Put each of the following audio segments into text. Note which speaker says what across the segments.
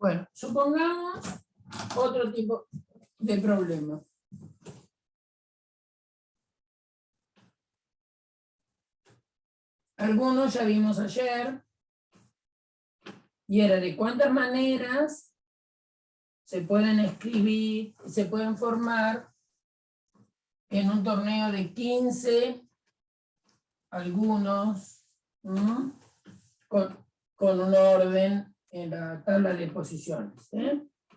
Speaker 1: Bueno, supongamos otro tipo de problema. Algunos ya vimos ayer, y era de cuántas maneras se pueden escribir, se pueden formar en un torneo de 15, algunos, con un orden en la tabla de posiciones.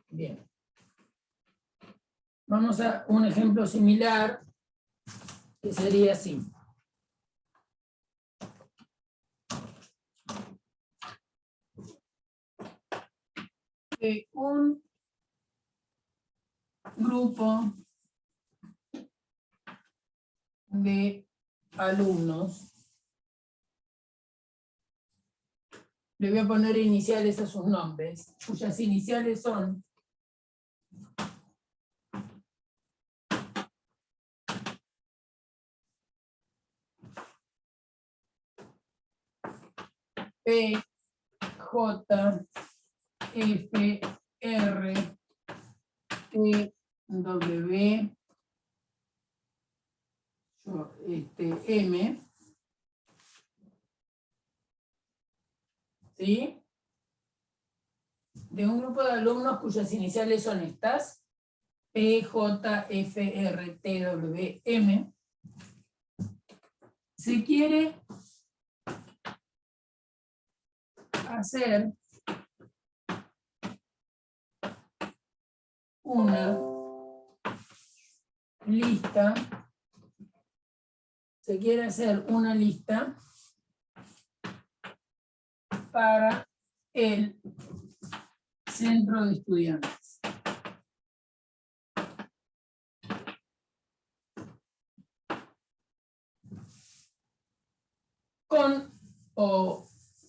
Speaker 1: Bien. Vamos a un ejemplo similar, que sería así. Un grupo de alumnos, le voy a poner iniciales a sus nombres, cuyas iniciales son P, J, F, R, T, W, M, ¿sí? De un grupo de alumnos cuyas iniciales son estas, P, J, F, R, T, W, M. Se quiere hacer una lista, para el centro de estudiantes.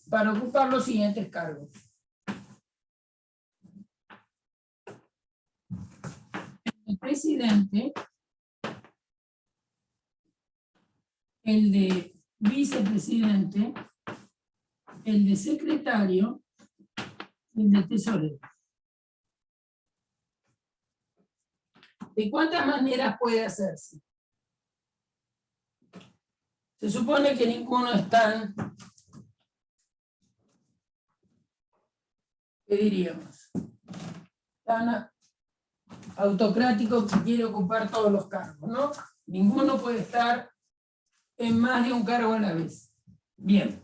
Speaker 1: Para ocupar los siguientes cargos. El presidente, el de vicepresidente, el de secretario y el de tesorero. ¿De cuántas maneras puede hacerse? Se supone que ninguno es tan, ¿qué diríamos?, tan autocrático que quiere ocupar todos los cargos, ¿no? Ninguno puede estar en más de un cargo a la vez. Bien.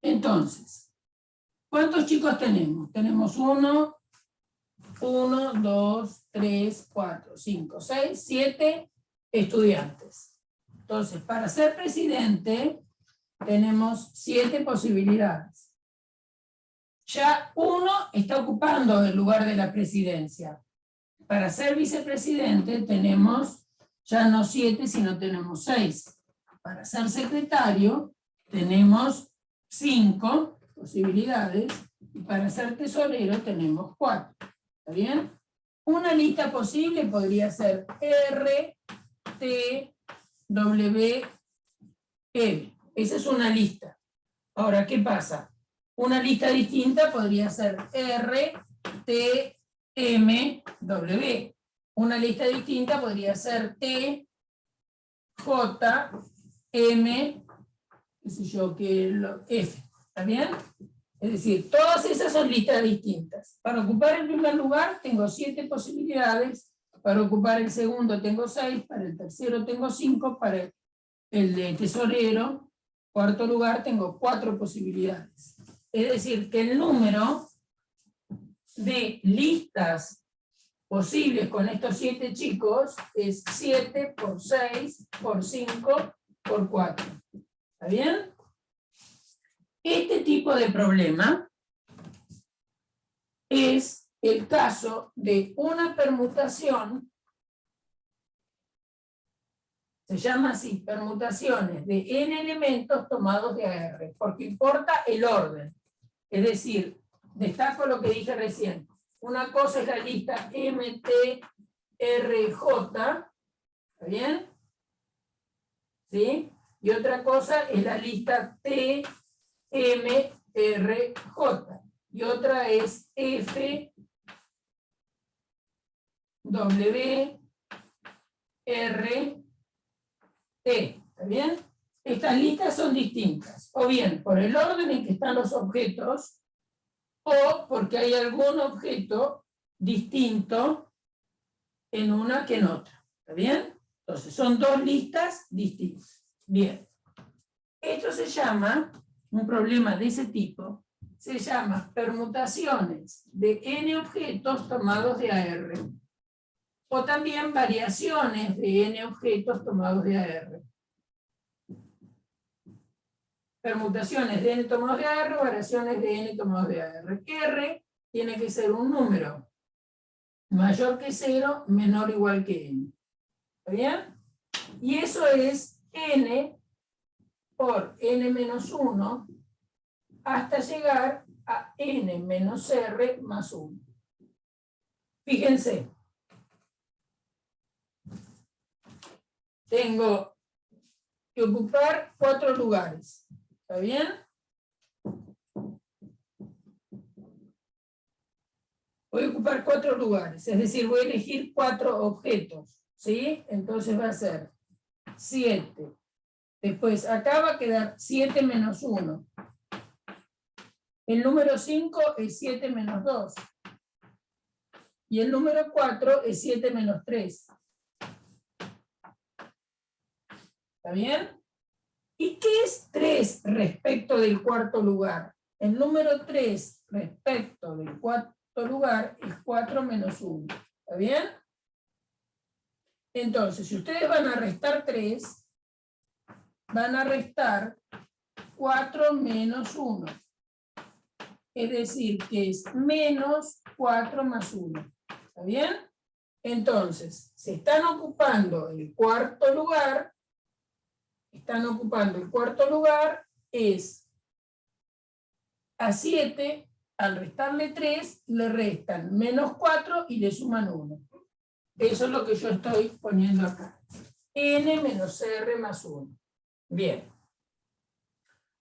Speaker 1: Entonces, ¿cuántos chicos tenemos? Tenemos 1, 2, 3, 4, 5, 6, 7 estudiantes. Entonces, para ser presidente, tenemos 7 posibilidades. Ya uno está ocupando el lugar de la presidencia. Para ser vicepresidente tenemos ya no 7, sino tenemos 6. Para ser secretario tenemos 5 posibilidades, y para ser tesorero tenemos 4. ¿Está bien? Una lista posible podría ser R, T, W, M. Esa es una lista. Ahora, ¿qué pasa? Una lista distinta podría ser R, T, M, W. Una lista distinta podría ser T, J, M, qué sé yo, F. ¿Está bien? Es decir, todas esas son listas distintas. Para ocupar el primer lugar tengo 7 posibilidades, para ocupar el segundo tengo 6, para el tercero tengo 5, para el de tesorero, cuarto lugar, tengo 4 posibilidades. Es decir, que el número de listas posibles con estos 7 chicos es 7 por 6 por 5 por 4. ¿Está bien? Este tipo de problema es el caso de una permutación, se llama así, permutaciones de n elementos tomados de R, porque importa el orden. Es decir, destaco lo que dije recién. Una cosa es la lista M, T, R, J, ¿está bien? ¿Sí? Y otra cosa es la lista T, M, R, J. y otra es F, W, R, T. ¿Está bien? Estas listas son distintas, o bien por el orden en que están los objetos, o porque hay algún objeto distinto en una que en otra. ¿Está bien? Entonces, son dos listas distintas. Bien. Esto se llama, un problema de ese tipo, se llama permutaciones de n objetos tomados de AR, o también variaciones de n objetos tomados de AR. Permutaciones de n tomados de AR, variaciones de n tomados de AR. R tiene que ser un número mayor que 0, menor o igual que n. ¿Está bien? Y eso es n por n menos 1 hasta llegar a n menos r más 1. Fíjense. Tengo que ocupar 4 lugares. ¿Está bien? Voy a ocupar 4 lugares, es decir, voy a elegir 4 objetos. ¿Sí? Entonces va a ser 7. Después, acá va a quedar 7 menos 1. El número 5 es 7 menos 2. Y el número 4 es 7 menos 3. ¿Está bien? ¿Y qué es 3 respecto del cuarto lugar? El número 3 respecto del cuarto lugar es 4 menos 1. ¿Está bien? Entonces, si ustedes van a restar 3, van a restar 4 menos 1. Es decir, que es menos 4 más 1. ¿Está bien? Entonces, se están ocupando el cuarto lugar. Es a 7, al restarle 3, le restan menos 4 y le suman 1. Eso es lo que yo estoy poniendo acá. N menos R más 1. Bien.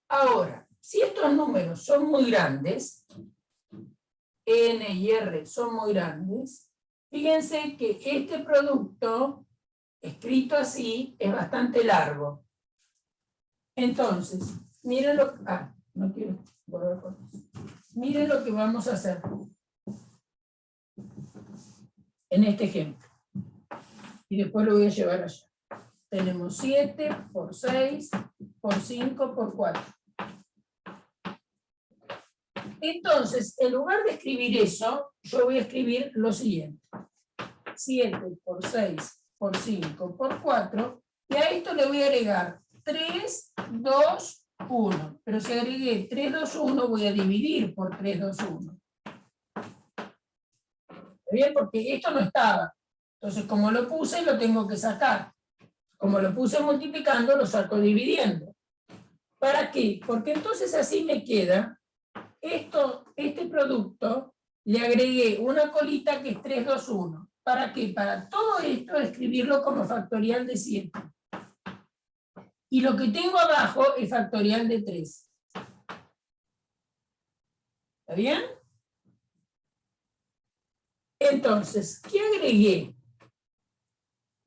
Speaker 1: Ahora, si estos números son muy grandes, N y R son muy grandes, fíjense que este producto, escrito así, es bastante largo. Entonces, miren lo que... no quiero volver con eso. Miren lo que vamos a hacer en este ejemplo. Y después lo voy a llevar allá. Tenemos 7 por 6 por 5 por 4. Entonces, en lugar de escribir eso, yo voy a escribir lo siguiente. 7 por 6 por 5 por 4. Y a esto le voy a agregar 3, 2, 1. Pero si agregué 3, 2, 1, voy a dividir por 3, 2, 1. ¿Está bien? Porque esto no estaba. Entonces, como lo puse, lo tengo que sacar. Como lo puse multiplicando, lo saco dividiendo. ¿Para qué? Porque entonces así me queda este producto, le agregué una colita que es 3, 2, 1. ¿Para qué? Para todo esto escribirlo como factorial de 7. Y lo que tengo abajo es factorial de 3. ¿Está bien? Entonces, ¿qué agregué?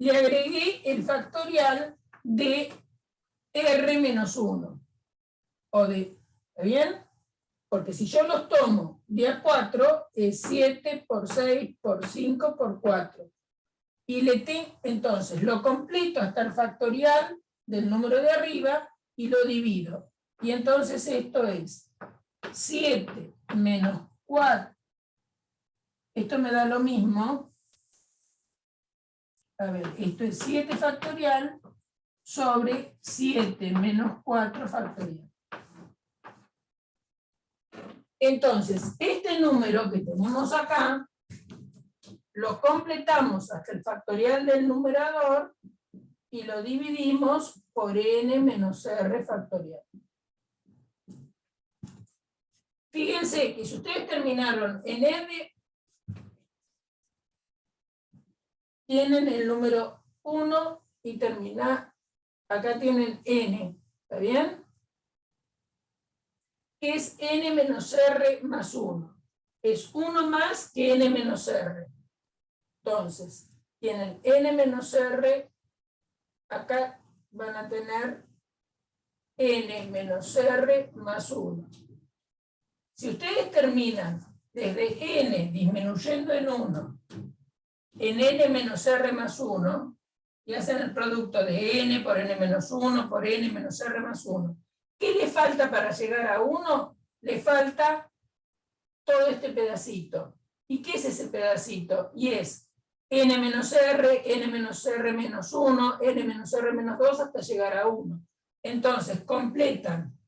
Speaker 1: Le agregué el factorial de R menos 1. ¿Está bien? Porque si yo los tomo de a 4, es 7 por 6 por 5 por 4. Y entonces lo completo hasta el factorial del número de arriba y lo divido. Y entonces esto es 7 menos 4. Esto me da lo mismo. A ver, esto es 7 factorial sobre 7 menos 4 factorial. Entonces, este número que tenemos acá, lo completamos hasta el factorial del numerador y lo dividimos por n menos r factorial. Fíjense que si ustedes terminaron en r, tienen el número 1 y acá tienen n, ¿está bien? es n menos r más 1. Es 1 más que n menos r. Entonces, tienen n menos r, acá van a tener n menos r más 1. Si ustedes terminan desde n disminuyendo en 1 en n menos r más 1, y hacen el producto de n por n menos 1 por n menos r más 1, ¿qué le falta para llegar a 1? Le falta todo este pedacito. ¿Y qué es ese pedacito? Y es n menos r menos 1, n menos r menos 2 hasta llegar a 1. Entonces, completan.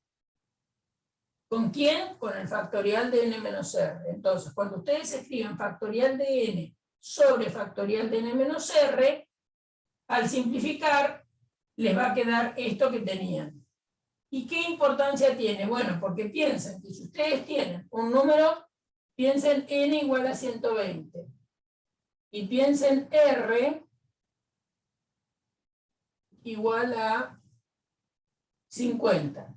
Speaker 1: ¿Con quién? Con el factorial de n menos r. Entonces, cuando ustedes escriben factorial de n sobre factorial de n menos r, al simplificar, les va a quedar esto que tenían. ¿Y qué importancia tiene? Bueno, porque piensen que si ustedes tienen un número, piensen n igual a 120. Y piensen r igual a 50.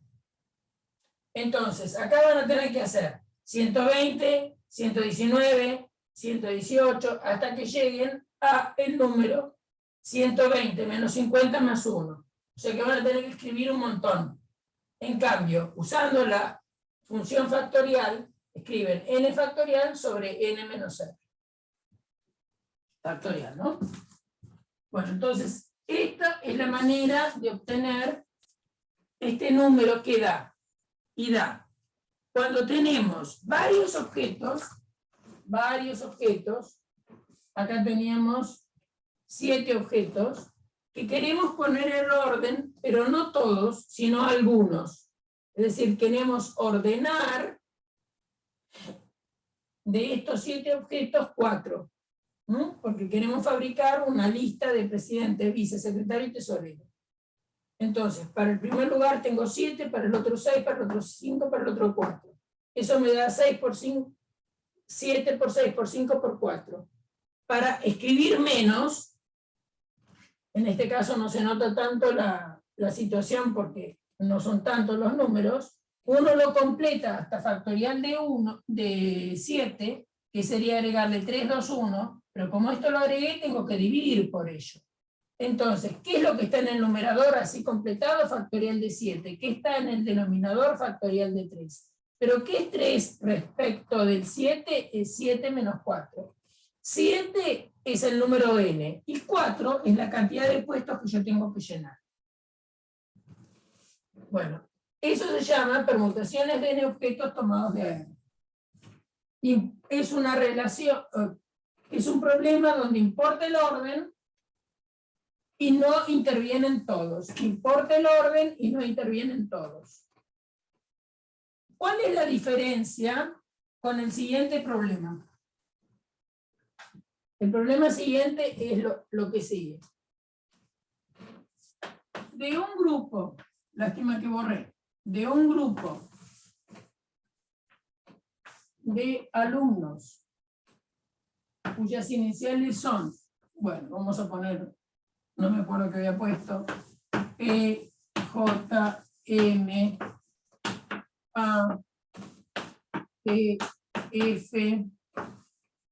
Speaker 1: Entonces, acá van a tener que hacer 120, 119, 118, hasta que lleguen a el número 120 menos 50 más 1. O sea que van a tener que escribir un montón. En cambio, usando la función factorial, escriben n factorial sobre n menos r. Factorial, ¿no? Bueno, entonces, esta es la manera de obtener este número que da. Y da, cuando tenemos varios objetos, acá teníamos 7 objetos, que queremos poner en orden, pero no todos, sino algunos. Es decir, queremos ordenar de estos 7 objetos 4, ¿no? Porque queremos fabricar una lista de presidente, vicesecretario y tesorero. Entonces, para el primer lugar tengo 7, para el otro 6, para el otro 5, para el otro 4. Eso me da 6 por 5, 7 por 6 por 5 por 4. Para escribir menos, en este caso no se nota tanto la situación porque no son tantos los números, uno lo completa hasta factorial de 7, que sería agregarle 3, 2, 1, pero como esto lo agregué, tengo que dividir por ello. Entonces, ¿qué es lo que está en el numerador así completado? Factorial de 7. ¿Qué está en el denominador? Factorial de 3. ¿Pero qué es 3 respecto del 7? Es 7 menos 4. 7 es el número n, y 4 es la cantidad de puestos que yo tengo que llenar. Bueno, eso se llama permutaciones de n objetos tomados de n. Y es una relación, es un problema donde importa el orden, y no intervienen todos. Importa el orden y no intervienen todos. ¿Cuál es la diferencia con el siguiente problema? El problema siguiente es lo que sigue. De un grupo, lástima que borré, de un grupo de alumnos cuyas iniciales son, bueno, vamos a poner, no me acuerdo qué había puesto, E, J, M, A, T, F,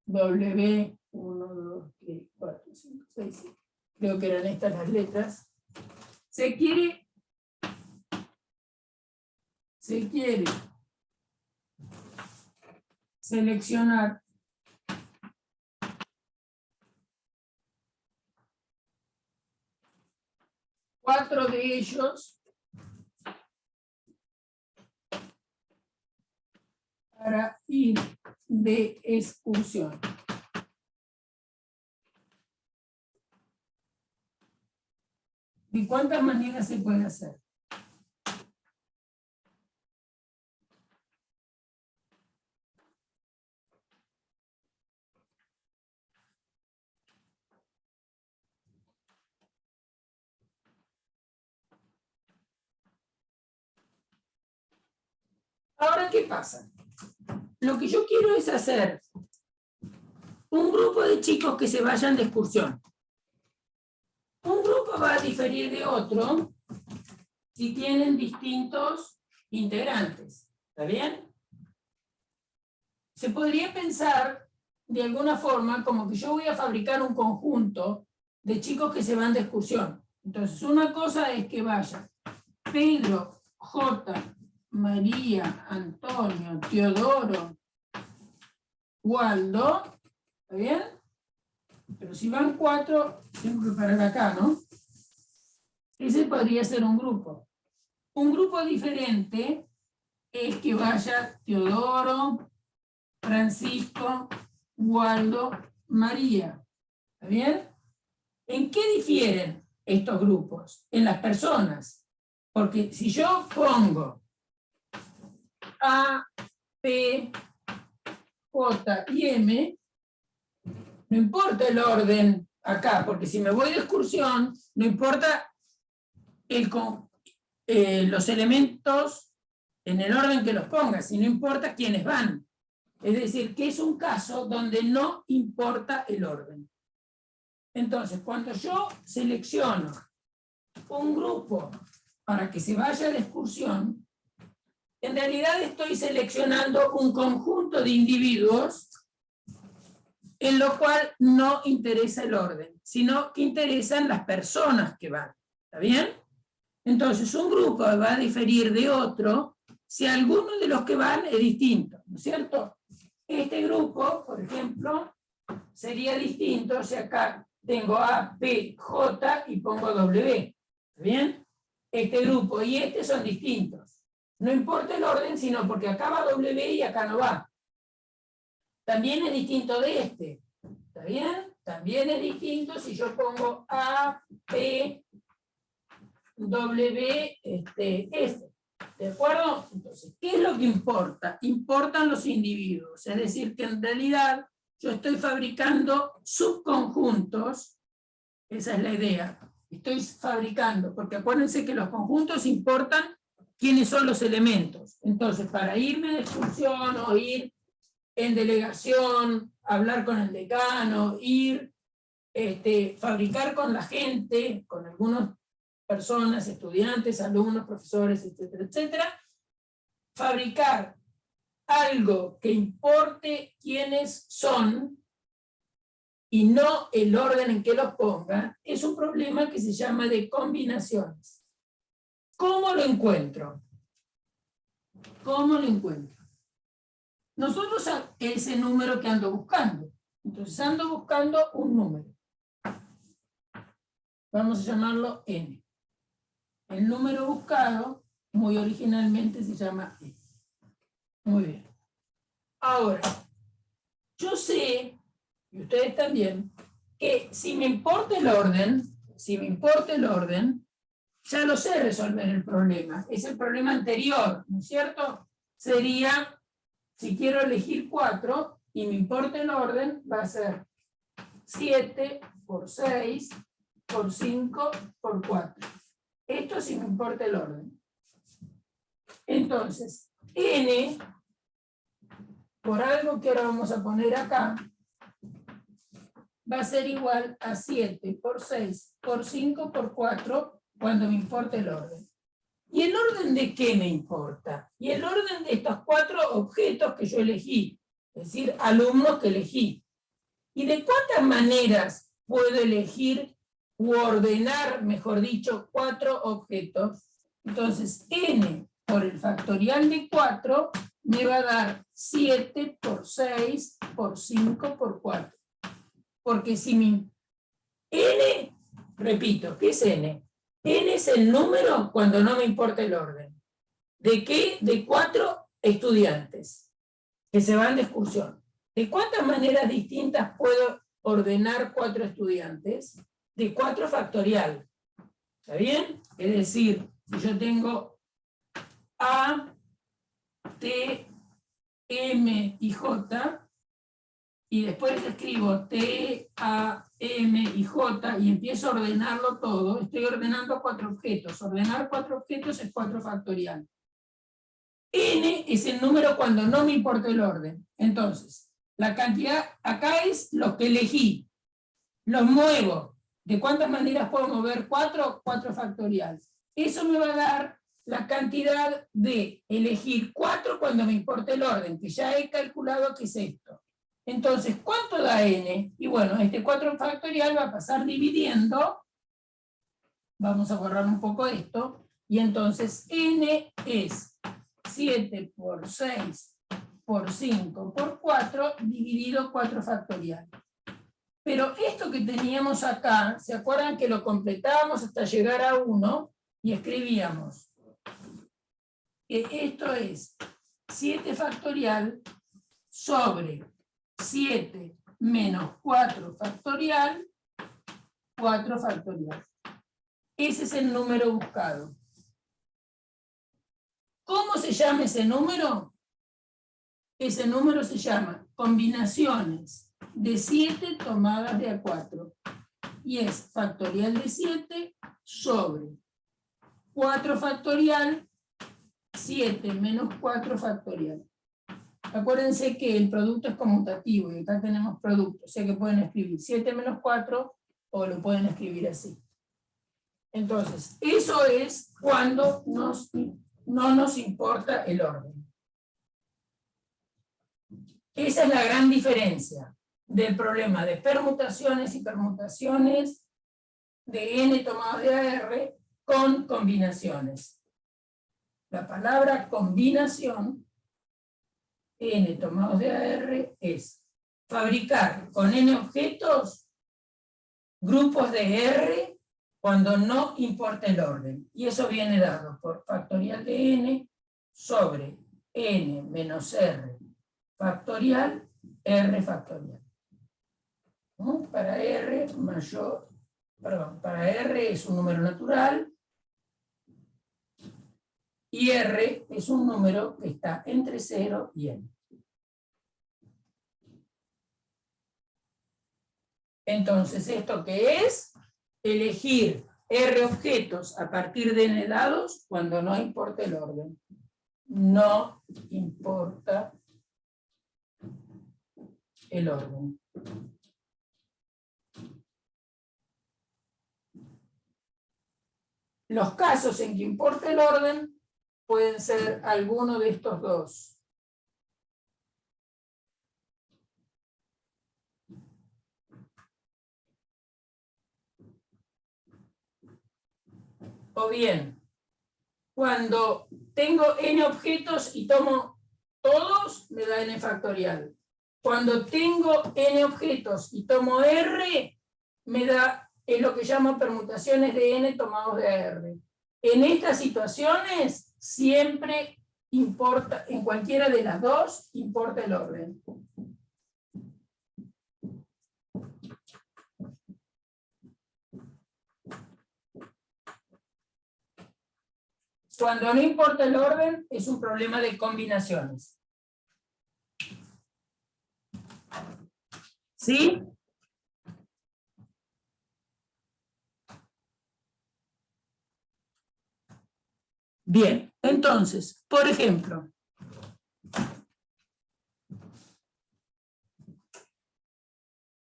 Speaker 1: W, 1, 2, 3, 4, 5, 6, 7. Creo que eran estas las letras. Se quiere seleccionar cuatro de ellos para ir de excursión. ¿De cuántas maneras se puede hacer? Ahora, ¿qué pasa? Lo que yo quiero es hacer un grupo de chicos que se vayan de excursión. Un grupo va a diferir de otro si tienen distintos integrantes. ¿Está bien? Se podría pensar de alguna forma como que yo voy a fabricar un conjunto de chicos que se van de excursión. Entonces, una cosa es que vaya Pedro, J, María, Antonio, Teodoro, Waldo, ¿está bien? Pero si van 4, tengo que parar acá, ¿no? Ese podría ser un grupo. Un grupo diferente es que vaya Teodoro, Francisco, Waldo, María. ¿Está bien? ¿En qué difieren estos grupos? En las personas. Porque si yo pongo A, P, J y M, no importa el orden acá, porque si me voy de excursión, no importa los elementos en el orden que los ponga, si no importa quiénes van. Es decir, que es un caso donde no importa el orden. Entonces, cuando yo selecciono un grupo para que se vaya de excursión, en realidad estoy seleccionando un conjunto de individuos en lo cual no interesa el orden, sino que interesan las personas que van. ¿Está bien? Entonces, un grupo va a diferir de otro si alguno de los que van es distinto, ¿no es cierto? Este grupo, por ejemplo, sería distinto si acá tengo A, P, J y pongo W. ¿Está bien? Este grupo y este son distintos. No importa el orden, sino porque acá va W y acá no va. También es distinto de este. ¿Está bien? También es distinto si yo pongo A, P, W, este. ¿De acuerdo? Entonces, ¿qué es lo que importa? Importan los individuos. Es decir, que en realidad yo estoy fabricando subconjuntos. Esa es la idea. Estoy fabricando, porque acuérdense que los conjuntos importan quiénes son los elementos. Entonces, para irme de excursión o ir en delegación, hablar con el decano, ir, fabricar con la gente, con algunas personas, estudiantes, alumnos, profesores, etcétera, etcétera, fabricar algo que importe quiénes son y no el orden en que los ponga, es un problema que se llama de combinaciones. ¿Cómo lo encuentro? ¿Cómo lo encuentro? Nosotros ese número que ando buscando. Entonces ando buscando un número. Vamos a llamarlo n. El número buscado, muy originalmente, se llama n. Muy bien. Ahora, yo sé, y ustedes también, que si me importa el orden, ya lo sé resolver el problema. Es el problema anterior, ¿no es cierto? Sería, si quiero elegir 4 y me importa el orden, va a ser 7 por 6 por 5 por 4. Esto sí me importa el orden. Entonces, n, por algo que ahora vamos a poner acá, va a ser igual a 7 por 6 por 5 por 4 cuando me importa el orden. ¿Y el orden de qué me importa? Y el orden de estos 4 objetos que yo elegí, es decir, alumnos que elegí. ¿Y de cuántas maneras puedo elegir u ordenar, mejor dicho, 4 objetos? Entonces, n por el factorial de 4 me va a dar 7 por 6 por 5 por 4. Porque si mi n, repito, ¿qué es n? N es el número cuando no me importa el orden. ¿De qué? De 4 estudiantes que se van de excursión. ¿De cuántas maneras distintas puedo ordenar 4 estudiantes? De 4 factorial. ¿Está bien? Es decir, si yo tengo A, T, M y J, y después escribo T, A, M y J, y empiezo a ordenarlo todo, estoy ordenando 4 objetos. Ordenar 4 objetos es 4 factorial. N es el número cuando no me importa el orden. Entonces, la cantidad acá es lo que elegí. Los muevo. ¿De cuántas maneras puedo mover 4? 4 factorial. Eso me va a dar la cantidad de elegir 4 cuando me importa el orden, que ya he calculado que es esto. Entonces, ¿cuánto da n? Y bueno, este 4 factorial va a pasar dividiendo, vamos a borrar un poco esto, y entonces n es 7 por 6 por 5 por 4 dividido 4 factorial. Pero esto que teníamos acá, ¿se acuerdan que lo completábamos hasta llegar a 1 y escribíamos? Que esto es 7 factorial sobre 7 menos 4 factorial, 4 factorial. Ese es el número buscado. ¿Cómo se llama ese número? Ese número se llama combinaciones de 7 tomadas de a 4. Y es factorial de 7 sobre 4 factorial, 7 menos 4 factorial. Acuérdense que el producto es conmutativo y acá tenemos producto, o sea que pueden escribir 7 menos 4 o lo pueden escribir así. Entonces, eso es cuando no nos importa el orden. Esa es la gran diferencia del problema de permutaciones y permutaciones de n tomados de AR con combinaciones. La palabra combinación, n tomados de AR, es fabricar con n objetos grupos de R cuando no importa el orden. Y eso viene dado por factorial de n sobre n menos r factorial, r factorial. ¿No? Para r mayor, perdón, para r es un número natural y r es un número que está entre 0 y n. Entonces, ¿esto qué es? Elegir r objetos a partir de n dados cuando no importa el orden. No importa el orden. Los casos en que importa el orden pueden ser alguno de estos dos. O bien, cuando tengo n objetos y tomo todos, me da n factorial. Cuando tengo n objetos y tomo r, me da lo que llaman permutaciones de n tomados de r. En estas situaciones, siempre importa, en cualquiera de las dos, importa el orden. Cuando no importa el orden, es un problema de combinaciones. ¿Sí? Bien, entonces, por ejemplo,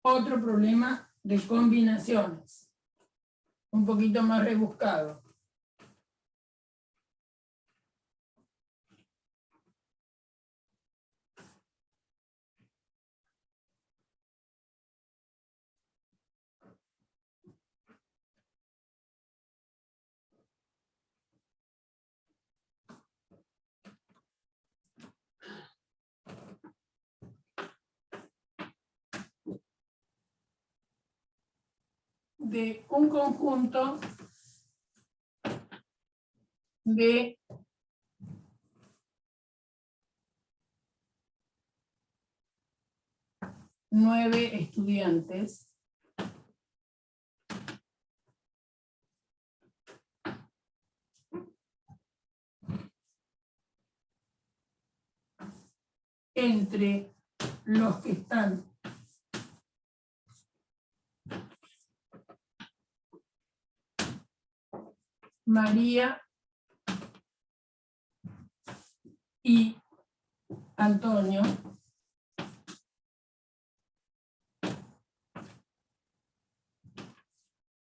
Speaker 1: otro problema de combinaciones, un poquito más rebuscado. De un conjunto de nueve estudiantes entre los que están María y Antonio,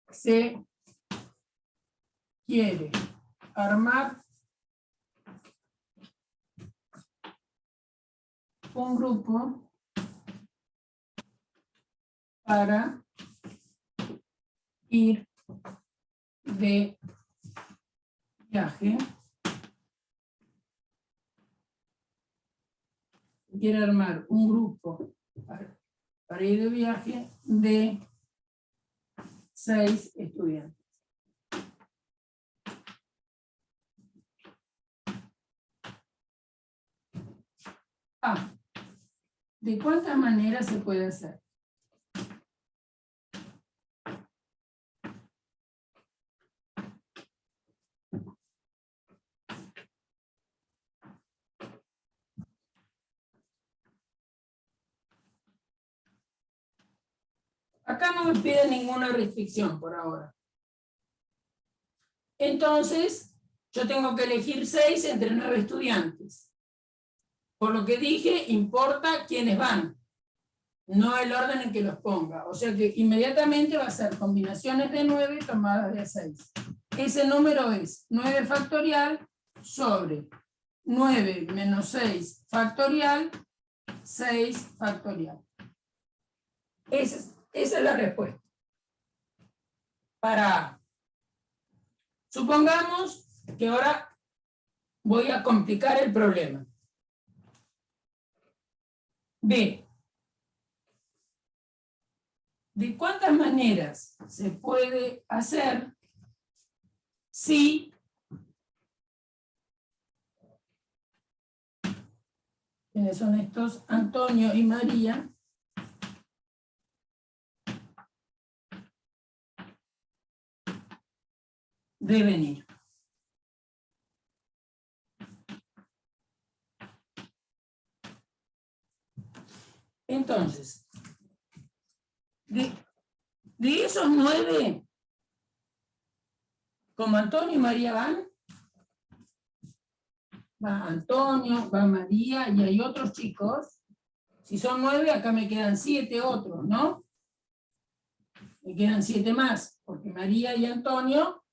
Speaker 1: se quiere armar un grupo para ir de viaje. Quiere armar un grupo para ir de viaje de 6 estudiantes. ¿De cuántas maneras se puede hacer? Acá no me pide ninguna restricción por ahora. Entonces, yo tengo que elegir 6 entre 9 estudiantes. Por lo que dije, importa quiénes van, no el orden en que los ponga. O sea que inmediatamente va a ser combinaciones de 9 tomadas de 6. Ese número es 9 factorial sobre 9 menos 6 factorial, 6 factorial. Esa es la respuesta. Para A. Supongamos que ahora voy a complicar el problema. B. ¿De cuántas maneras se puede hacer si ¿quiénes son estos? Antonio y María deben ir? Entonces, de esos 9, como Antonio y María van, va Antonio, va María y hay otros chicos. Si son 9, acá me quedan 7 otros, ¿no? Me quedan 7 más, porque María y Antonio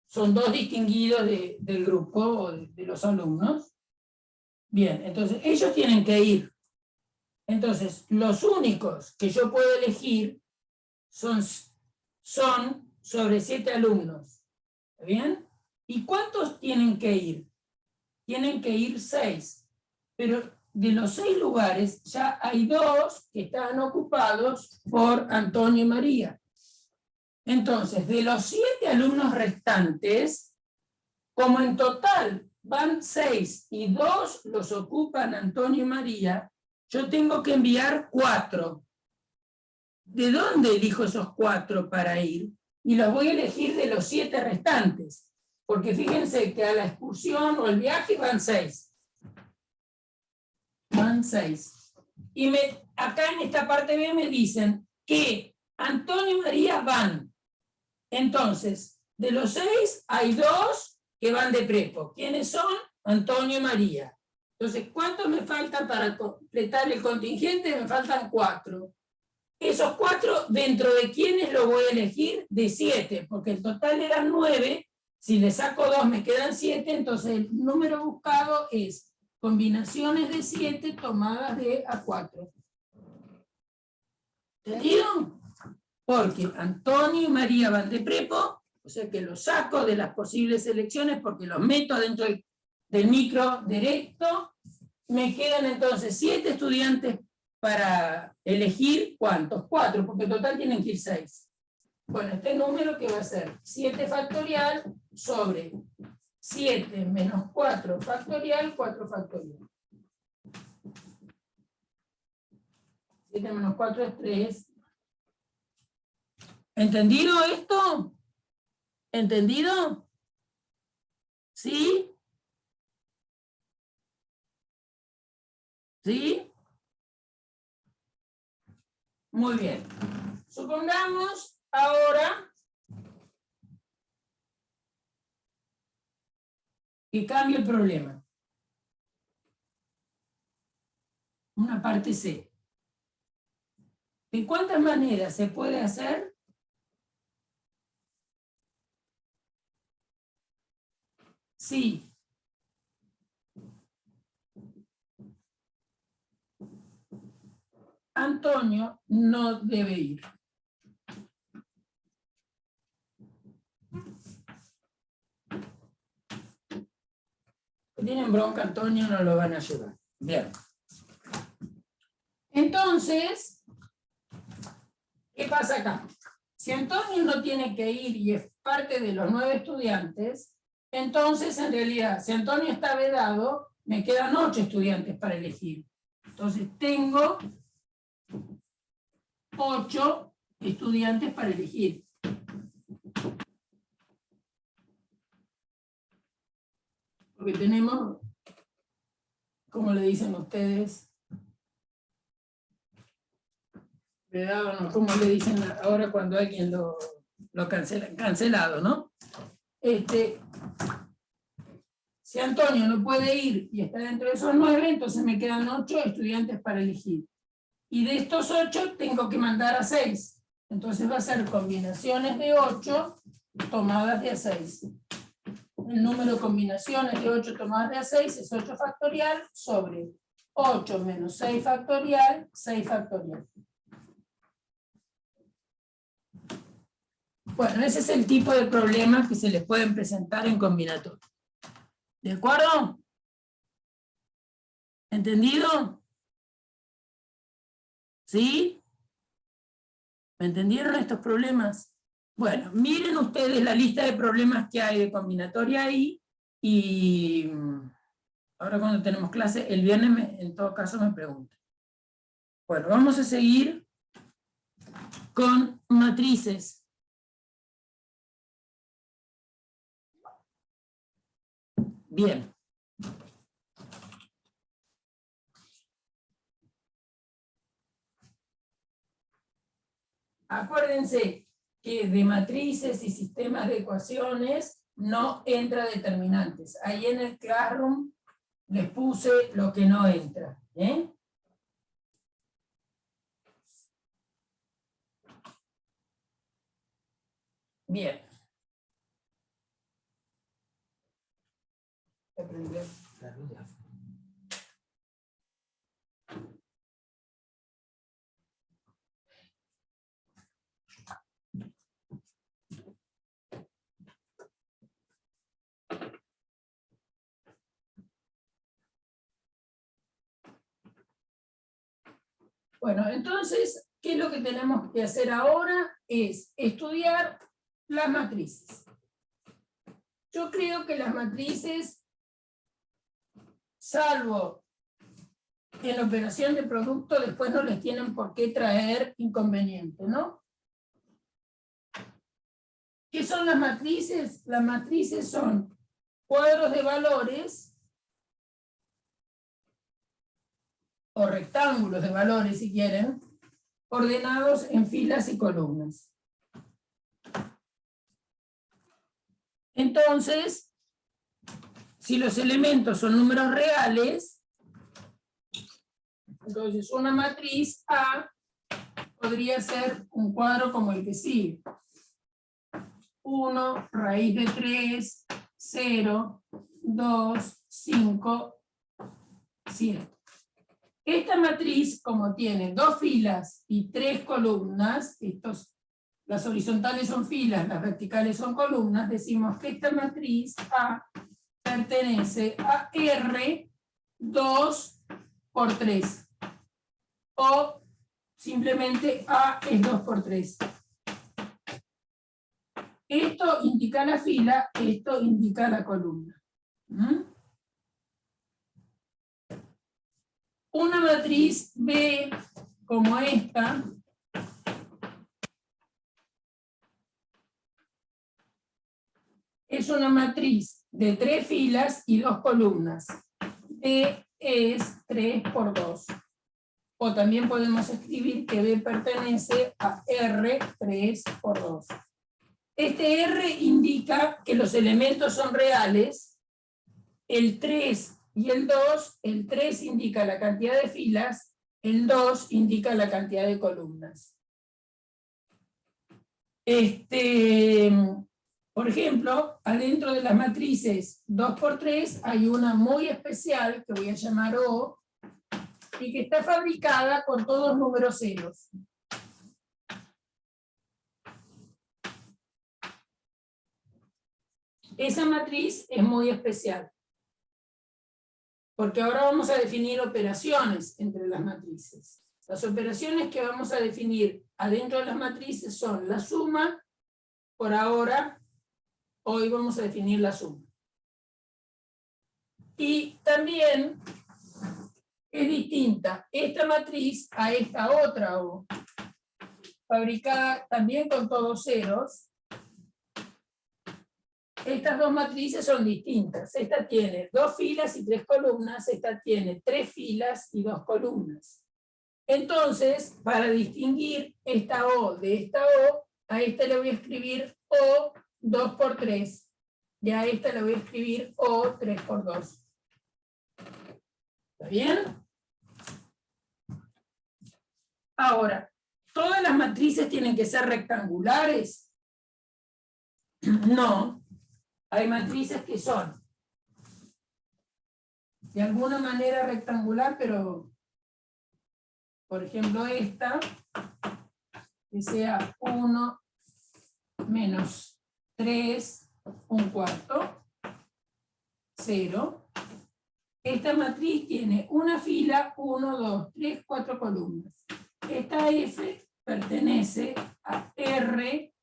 Speaker 1: son 2 distinguidos del grupo o de los alumnos. Bien, entonces ellos tienen que ir. Entonces, los únicos que yo puedo elegir son sobre 7 alumnos. ¿Está bien? ¿Y cuántos tienen que ir? Tienen que ir 6. Pero de los 6 lugares, ya hay 2 que están ocupados por Antonio y María. Entonces, de los 7 alumnos restantes, como en total van 6 y 2 los ocupan Antonio y María, yo tengo que enviar 4. ¿De dónde elijo esos 4 para ir? Y los voy a elegir de los 7 restantes. Porque fíjense que a la excursión o el viaje van 6. Van 6. Y acá en esta parte B me dicen que Antonio y María van. Entonces, de los 6 hay 2 que van de prepo. ¿Quiénes son? Antonio y María. Entonces, ¿cuántos me faltan para completar el contingente? Me faltan 4. Esos 4, ¿dentro de quiénes lo voy a elegir? De 7, porque el total eran 9. Si le saco 2 me quedan 7, entonces el número buscado es combinaciones de 7 tomadas de A4. ¿Entendido? Porque Antonio y María van de prepo, o sea que los saco de las posibles selecciones porque los meto dentro del micro directo. Me quedan entonces 7 estudiantes para elegir, ¿cuántos? 4, porque en total tienen que ir 6. Bueno, este número que va a ser 7 factorial sobre 7 menos 4 factorial, 4 factorial. 7 menos 4 es 3. ¿Entendido esto? ¿Entendido? ¿Sí? ¿Sí? Muy bien. Supongamos ahora que cambie el problema. Una parte C. ¿De cuántas maneras se puede hacer? Sí. Antonio no debe ir. Si tienen bronca, Antonio no lo van a llevar. Bien. Entonces, ¿qué pasa acá? Si Antonio no tiene que ir y es parte de los 9 estudiantes, entonces en realidad, si Antonio está vedado, me quedan 8 estudiantes para elegir. Entonces tengo 8 estudiantes para elegir. Porque tenemos, ¿cómo le dicen ustedes? ¿Vedado no? ¿Cómo le dicen ahora cuando alguien lo cancela? Cancelado, ¿no? Si Antonio no puede ir y está dentro de esos 9, entonces me quedan 8 estudiantes para elegir. Y de estos 8 tengo que mandar a 6. Entonces va a ser combinaciones de 8 tomadas de a 6. El número de combinaciones de 8 tomadas de a 6 es 8 factorial sobre 8 menos 6 factorial, 6 factorial. Bueno, ese es el tipo de problemas que se les pueden presentar en combinatoria. ¿De acuerdo? ¿Entendido? ¿Sí? ¿Me entendieron estos problemas? Bueno, miren ustedes la lista de problemas que hay de combinatoria ahí, y ahora cuando tenemos clase, el viernes en todo caso me preguntan. Bueno, vamos a seguir con matrices. Bien. Acuérdense que de matrices y sistemas de ecuaciones no entra determinantes. Ahí en el Classroom les puse lo que no entra. Bien. Bueno, entonces, ¿qué es lo que tenemos que hacer ahora? Es estudiar las matrices. Yo creo que las matrices, salvo en la operación de producto, después no les tienen por qué traer inconveniente, ¿no? ¿Qué son las matrices? Las matrices son cuadros de valores o rectángulos de valores, si quieren, ordenados en filas y columnas. Entonces, si los elementos son números reales, entonces una matriz A podría ser un cuadro como el que sigue. 1, raíz de 3, 0, 2, 5, 7. Esta matriz, como tiene 2 filas y 3 columnas, las horizontales son filas, las verticales son columnas, decimos que esta matriz A pertenece a R 2 por 3. O simplemente A es 2 por 3. Esto indica la fila, esto indica la columna. Una matriz B como esta es una matriz de 3 filas y 2 columnas. B es 3 por 2. O también podemos escribir que B pertenece a R 3 por 2. Este R indica que los elementos son reales. El 3 y el 2, el 3 indica la cantidad de filas, el 2 indica la cantidad de columnas. Por ejemplo, adentro de las matrices 2 por 3 hay una muy especial que voy a llamar O, y que está fabricada con todos números ceros. Esa matriz es muy especial, porque ahora vamos a definir operaciones entre las matrices. Las operaciones que vamos a definir adentro de las matrices son la suma. Por ahora, hoy vamos a definir la suma. Y también es distinta esta matriz a esta otra, fabricada también con todos ceros. Estas dos matrices son distintas. Esta tiene 2 filas y 3 columnas, esta tiene 3 filas y 2 columnas. Entonces, para distinguir esta O de esta O, a esta le voy a escribir O 2 por 3, y a esta le voy a escribir O 3 por 2. ¿Está bien? Ahora, ¿todas las matrices tienen que ser rectangulares? No. Hay matrices que son de alguna manera rectangular, pero, por ejemplo, esta, que sea 1 menos 3, un cuarto, 0. Esta matriz tiene una fila, 1, 2, 3, 4 columnas. Esta F pertenece a R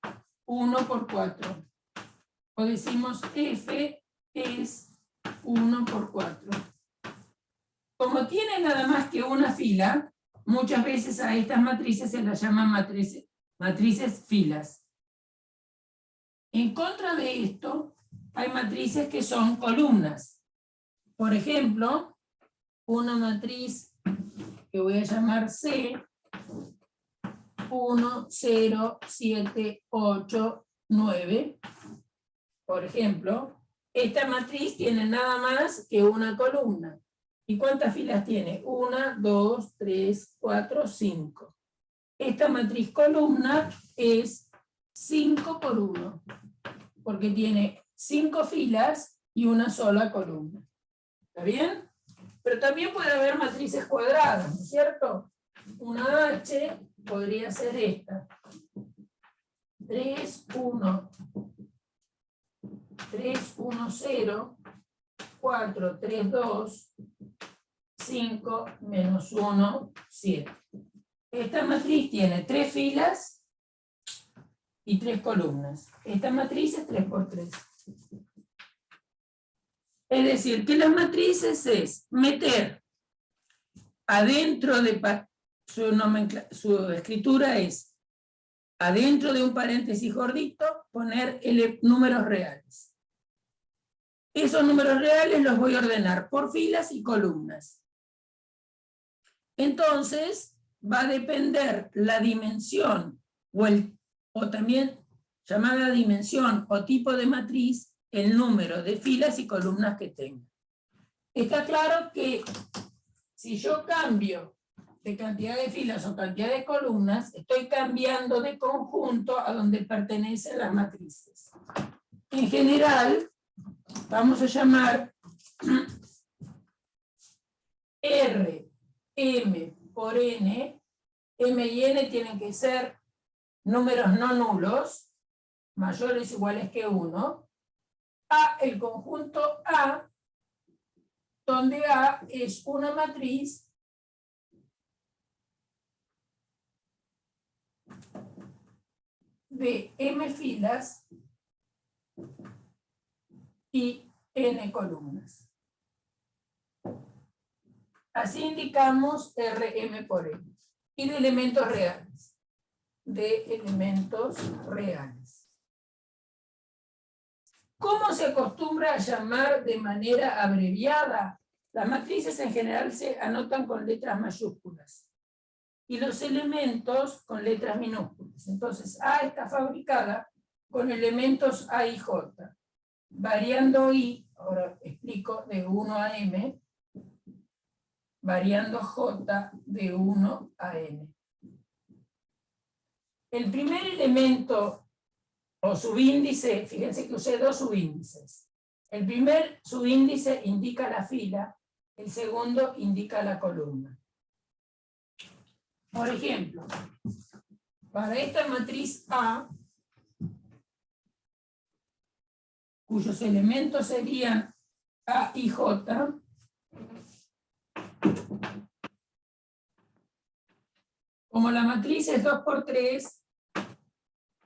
Speaker 1: 1 por 4. O decimos F es 1 por 4. Como tiene nada más que una fila, muchas veces a estas matrices se las llaman matrices filas. En contra de esto, hay matrices que son columnas. Por ejemplo, una matriz que voy a llamar C, 1, 0, 7, 8, 9. Por ejemplo, esta matriz tiene nada más que una columna. ¿Y cuántas filas tiene? 1, 2, 3, 4, 5. Esta matriz columna es 5 por 1, porque tiene 5 filas y una sola columna. ¿Está bien? Pero también puede haber matrices cuadradas, ¿no es cierto? Una H podría ser esta. 3, 1. 3, 1, 0, 4, 3, 2, 5, menos 1, 7. Esta matriz tiene 3 filas y 3 columnas. Esta matriz es 3 por 3. Es decir, que las matrices es meter adentro de su escritura es adentro de un paréntesis gordito poner números reales. Esos números reales los voy a ordenar por filas y columnas. Entonces, va a depender la dimensión o también llamada dimensión o tipo de matriz, el número de filas y columnas que tenga. Está claro que si yo cambio de cantidad de filas o cantidad de columnas, estoy cambiando de conjunto a donde pertenecen las matrices. En general, vamos a llamar R, M por N. M y N tienen que ser números no nulos, mayores o iguales que 1. A, el conjunto A, donde A es una matriz de M filas y N columnas. Así indicamos RM por N. Y de elementos reales. De elementos reales. ¿Cómo se acostumbra a llamar de manera abreviada? Las matrices en general se anotan con letras mayúsculas. Y los elementos con letras minúsculas. Entonces, A está fabricada con elementos A y J. Variando I, ahora explico, de 1 a M, variando J de 1 a N. El primer elemento o subíndice, fíjense que usé 2 subíndices. El primer subíndice indica la fila, el segundo indica la columna. Por ejemplo, para esta matriz A, cuyos elementos serían A y J, como la matriz es 2 por 3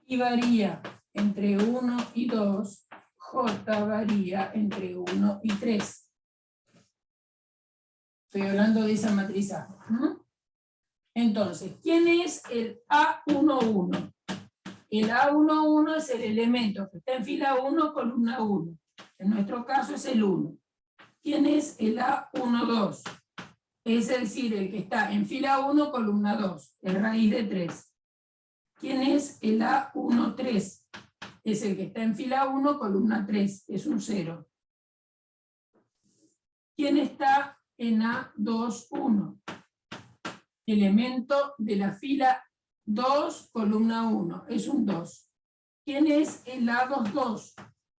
Speaker 1: y varía entre 1 y 2, J varía entre 1 y 3. Estoy hablando de esa matriz A. Entonces, ¿quién es el A11? El A11 es el elemento que está en fila 1, columna 1. En nuestro caso es el 1. ¿Quién es el A12? Es decir, el que está en fila 1, columna 2, es raíz de 3. ¿Quién es el A13? Es el que está en fila 1, columna 3, es un 0. ¿Quién está en A21? Elemento de la fila 2, columna 1, es un 2. ¿Quién es el A22?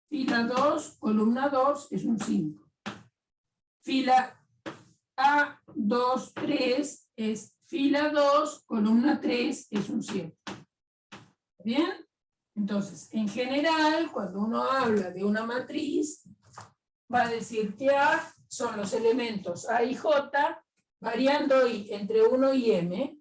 Speaker 1: Fila 2, columna 2, es un 5. Fila A23 es fila 2, columna 3, es un 7. ¿Bien? Entonces, en general, cuando uno habla de una matriz, va a decir que A son los elementos A y J, variando I entre 1 y M,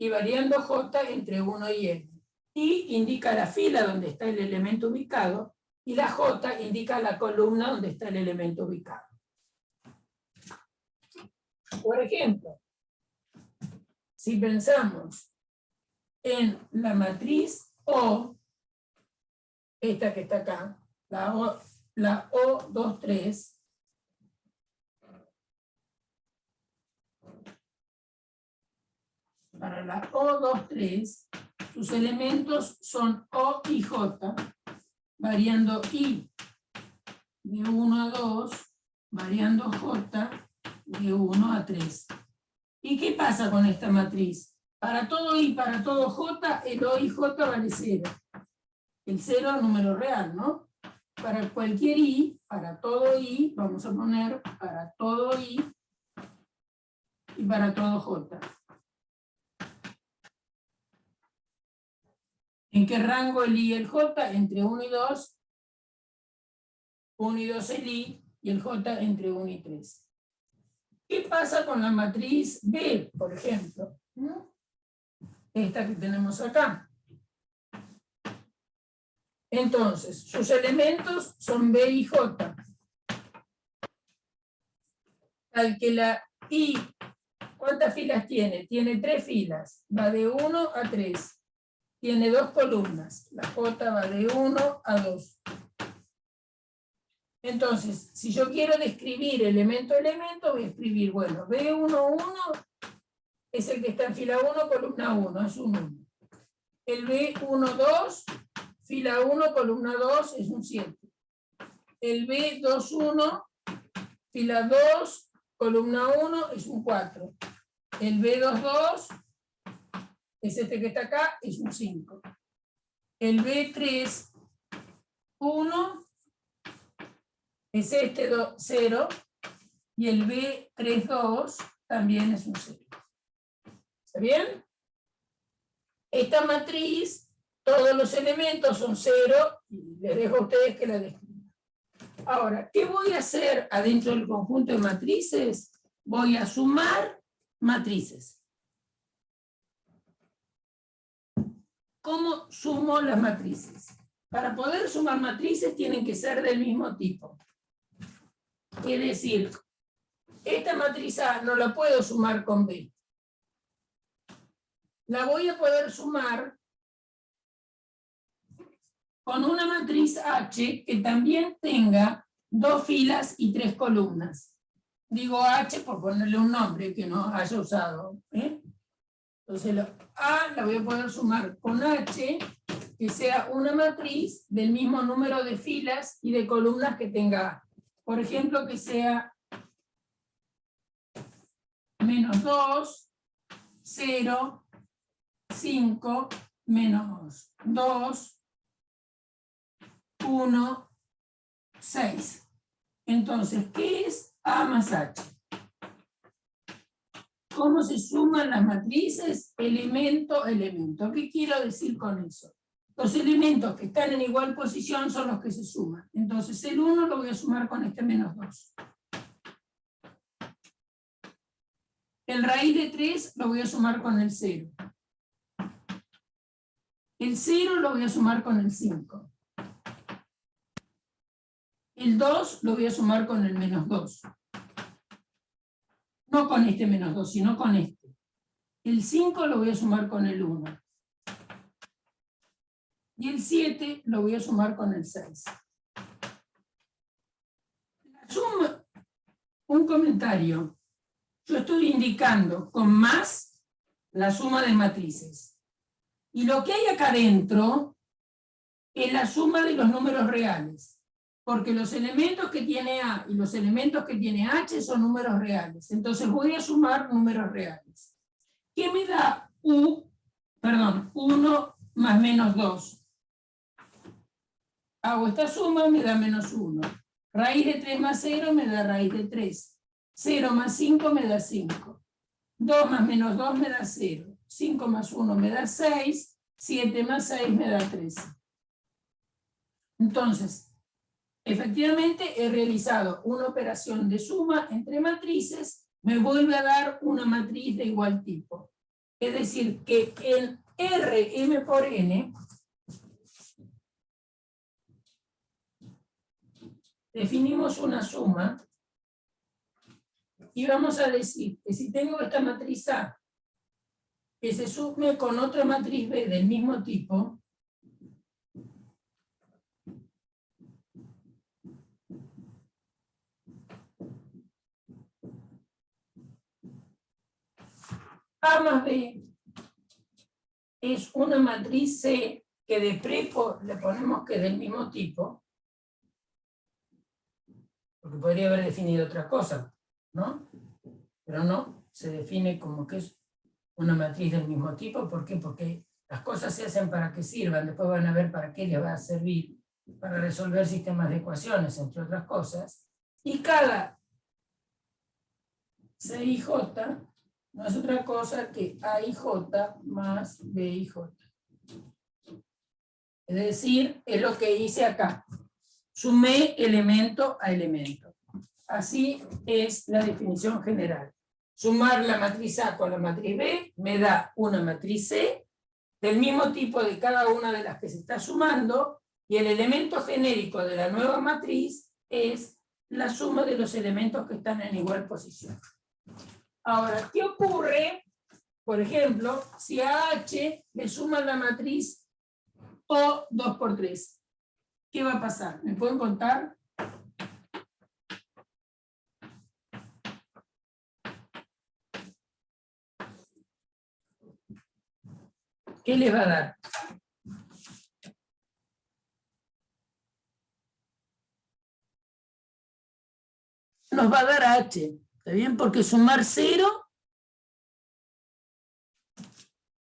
Speaker 1: y variando J entre 1 y M. I indica la fila donde está el elemento ubicado, y la J indica la columna donde está el elemento ubicado. Por ejemplo, si pensamos en la matriz O, esta que está acá, la O23, para la O23, sus elementos son O y J, variando I de 1 a 2, variando J de 1 a 3. ¿Y qué pasa con esta matriz? Para todo I, para todo J, el O y J vale 0. El 0 es número real, ¿no? Para cualquier I, para todo I, vamos a poner para todo I y para todo J. ¿En qué rango el I y el J? Entre 1 y 2. 1 y 2 el I y el J entre 1 y 3. ¿Qué pasa con la matriz B, por ejemplo? Esta que tenemos acá. Entonces, sus elementos son B y J. Al que la I, ¿cuántas filas tiene? Tiene 3 filas. Va de 1 a 3. Tiene 2 columnas. La J va de 1 a 2. Entonces, si yo quiero describir elemento a elemento, voy a escribir, bueno, B11 es el que está en fila 1, columna 1, es un 1. El B12, fila 1, columna 2, es un 7. El B21, fila 2, columna 1, es un 4. El B22, es este que está acá, es un 5. El B31 es este 0, y el B32 también es un 0. ¿Está bien? Esta matriz, todos los elementos son 0, y les dejo a ustedes que la describan. Ahora, ¿qué voy a hacer adentro del conjunto de matrices? Voy a sumar matrices. ¿Cómo sumo las matrices? Para poder sumar matrices tienen que ser del mismo tipo. Es decir, esta matriz A no la puedo sumar con B. La voy a poder sumar con una matriz H que también tenga 2 filas y 3 columnas. Digo H por ponerle un nombre que no haya usado. Entonces la A la voy a poder sumar con H, que sea una matriz del mismo número de filas y de columnas que tenga A. Por ejemplo, que sea -2, 0, 5, -2, 1, 6. Entonces, ¿qué es A más H? ¿Cómo se suman las matrices? Elemento a elemento. ¿Qué quiero decir con eso? Los elementos que están en igual posición son los que se suman. Entonces el 1 lo voy a sumar con este menos 2. El raíz de 3 lo voy a sumar con el 0. El 0 lo voy a sumar con el 5. El 2 lo voy a sumar con el menos 2. No con este menos 2, sino con este. El 5 lo voy a sumar con el 1. Y el 7 lo voy a sumar con el 6. La suma, un comentario. Yo estoy indicando con más la suma de matrices. Y lo que hay acá adentro es la suma de los números reales. Porque los elementos que tiene A y los elementos que tiene H son números reales. Entonces voy a sumar números reales. ¿Qué me da 1 más menos 2? Hago esta suma, me da menos 1. Raíz de 3 más 0 me da raíz de 3. 0 más 5 me da 5. 2 más menos 2 me da 0. 5 más 1 me da 6. 7 más 6 me da 13. Entonces, efectivamente he realizado una operación de suma entre matrices, me vuelve a dar una matriz de igual tipo. Es decir, que en Rm por n definimos una suma y vamos a decir que si tengo esta matriz A que se sume con otra matriz B del mismo tipo, A más B es una matriz C que de prepo le ponemos que es del mismo tipo, porque podría haber definido otra cosa, ¿no? Pero no, se define como que es una matriz del mismo tipo. ¿Por qué? Porque las cosas se hacen para que sirvan, después van a ver para qué les va a servir, para resolver sistemas de ecuaciones, entre otras cosas, y cada C y J no es otra cosa que A y J más B y J. Es decir, es lo que hice acá. Sumé elemento a elemento. Así es la definición general. Sumar la matriz A con la matriz B me da una matriz C del mismo tipo de cada una de las que se está sumando, y el elemento genérico de la nueva matriz es la suma de los elementos que están en igual posición. Ahora, ¿qué ocurre, por ejemplo, si a H le suman la matriz O 2 por 3? ¿Qué va a pasar? ¿Me pueden contar? ¿Qué les va a dar? Nos va a dar H, ¿está bien? Porque sumar 0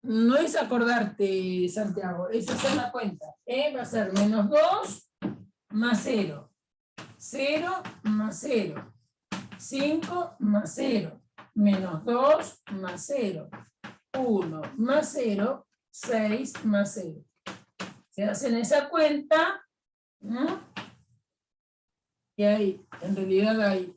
Speaker 1: no es acordarte, Santiago, es hacer la cuenta. Va a ser menos 2 más 0. 0 más 0. 5 más 0. Menos 2 más 0. 1 más 0. 6 más 0. Se hacen esa cuenta, ¿no? Y ahí, en realidad hay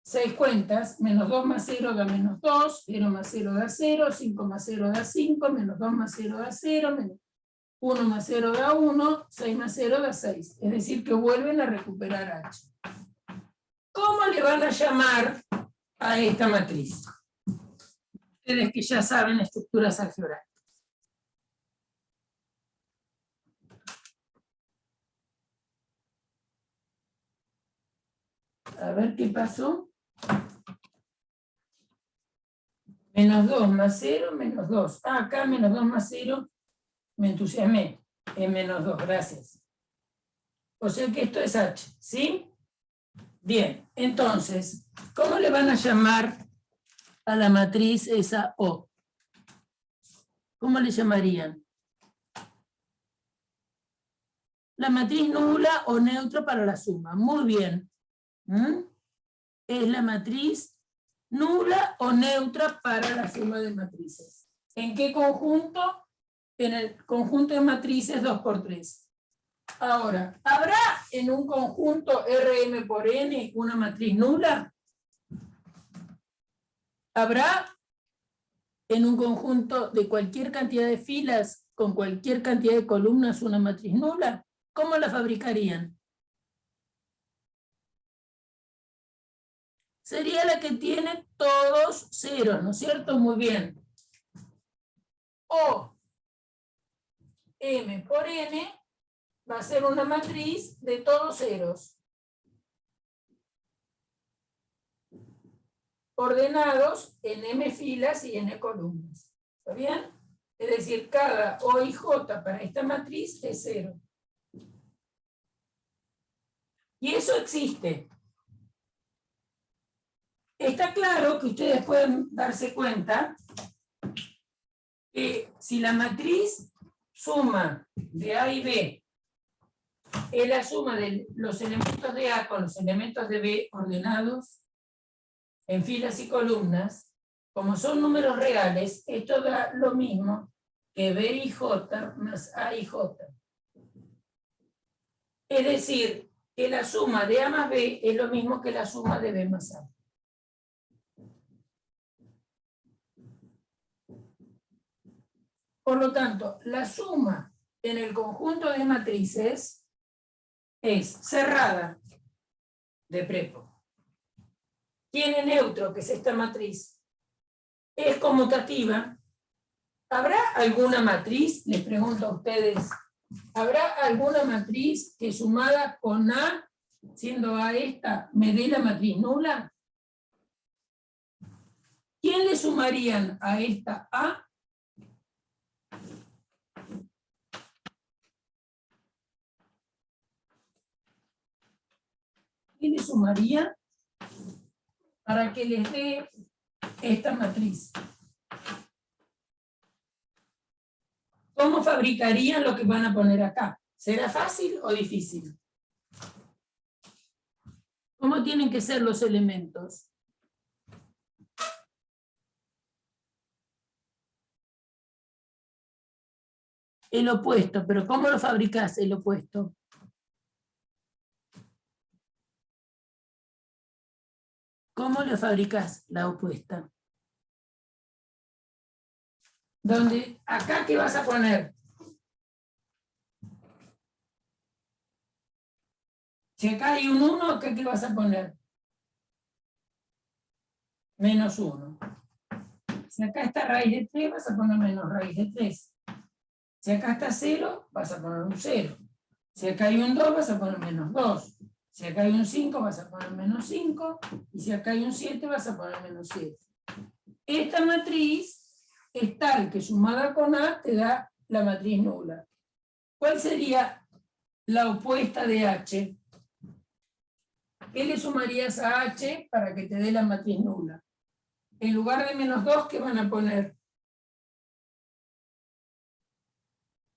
Speaker 1: 6 cuentas. Menos 2 más 0 da menos 2, 0 más 0 da 0, 5 más 0 da 5, menos 2 más 0 da 0, menos 1 más 0 da 1, 6 más 0 da 6. Es decir, que vuelven a recuperar H. ¿Cómo le van a llamar a esta matriz? Ustedes que ya saben estructuras algebraicas. A ver qué pasó. Menos 2 más 0, menos 2. Ah, acá menos 2 más 0, me entusiasmé. En menos 2, gracias. O sea que esto es H, ¿sí? Bien, entonces, ¿cómo le van a llamar a la matriz esa O? ¿Cómo le llamarían? La matriz nula o neutra para la suma. Muy bien. Es la matriz nula o neutra para la suma de matrices. ¿En qué conjunto? En el conjunto de matrices 2×3. Ahora, ¿habrá en un conjunto Rm por n una matriz nula? ¿Habrá en un conjunto de cualquier cantidad de filas con cualquier cantidad de columnas una matriz nula? ¿Cómo la fabricarían? Sería la que tiene todos ceros, ¿no es cierto? Muy bien. O M por N va a ser una matriz de todos ceros, ordenados en M filas y N columnas. ¿Está bien? Es decir, cada O y J para esta matriz es 0. Y eso existe. Está claro que ustedes pueden darse cuenta que si la matriz suma de A y B es la suma de los elementos de A con los elementos de B ordenados en filas y columnas, como son números reales, esto da lo mismo que B y J más A y J. Es decir, que la suma de A más B es lo mismo que la suma de B más A. Por lo tanto, la suma en el conjunto de matrices es cerrada de prepo. Tiene neutro, que es esta matriz. Es conmutativa. ¿Habrá alguna matriz? Les pregunto a ustedes. ¿Habrá alguna matriz que sumada con A, siendo A esta, me dé la matriz nula? ¿Quién le sumarían a esta A? ¿Quién le sumaría para que les dé esta matriz? ¿Cómo fabricarían lo que van a poner acá? ¿Será fácil o difícil? ¿Cómo tienen que ser los elementos? El opuesto, pero ¿cómo lo fabricás el opuesto? ¿Cómo lo fabricás la opuesta? Donde, acá, ¿qué vas a poner? Si acá hay un 1, ¿acá qué vas a poner? Menos 1. Si acá está raíz de 3, vas a poner menos raíz de 3. Si acá está 0, vas a poner un 0. Si acá hay un 2, vas a poner menos 2. Si acá hay un 5, vas a poner menos 5. Y si acá hay un 7, vas a poner menos 7. Esta matriz es tal que sumada con A te da la matriz nula. ¿Cuál sería la opuesta de H? ¿Qué le sumarías a H para que te dé la matriz nula? En lugar de menos 2, ¿qué van a poner?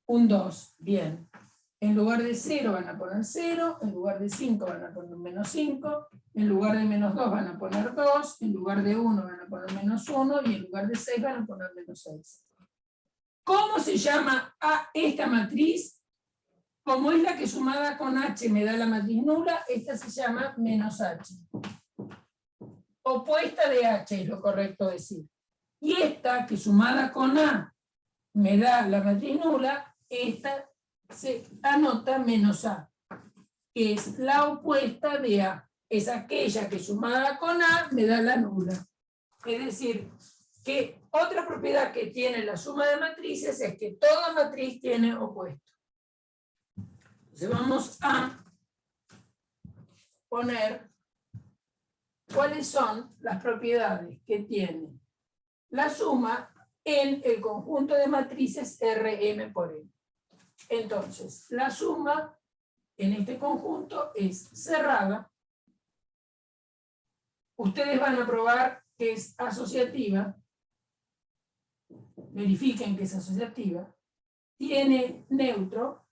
Speaker 1: Un 2, bien. En lugar de 0 van a poner 0, en lugar de 5 van a poner menos 5, en lugar de menos 2 van a poner 2, en lugar de 1 van a poner menos 1 y en lugar de 6 van a poner menos 6. ¿Cómo se llama a esta matriz? Como es la que sumada con H me da la matriz nula, esta se llama menos H. Opuesta de H es lo correcto decir. Y esta que sumada con A me da la matriz nula, esta se anota menos A, que es la opuesta de A. Es aquella que sumada con A me da la nula. Es decir, que otra propiedad que tiene la suma de matrices es que toda matriz tiene opuesto. Entonces vamos a poner cuáles son las propiedades que tiene la suma en el conjunto de matrices Rm por N. Entonces, la suma en este conjunto es cerrada. Ustedes van a probar que es asociativa. Verifiquen que es asociativa. Tiene neutro.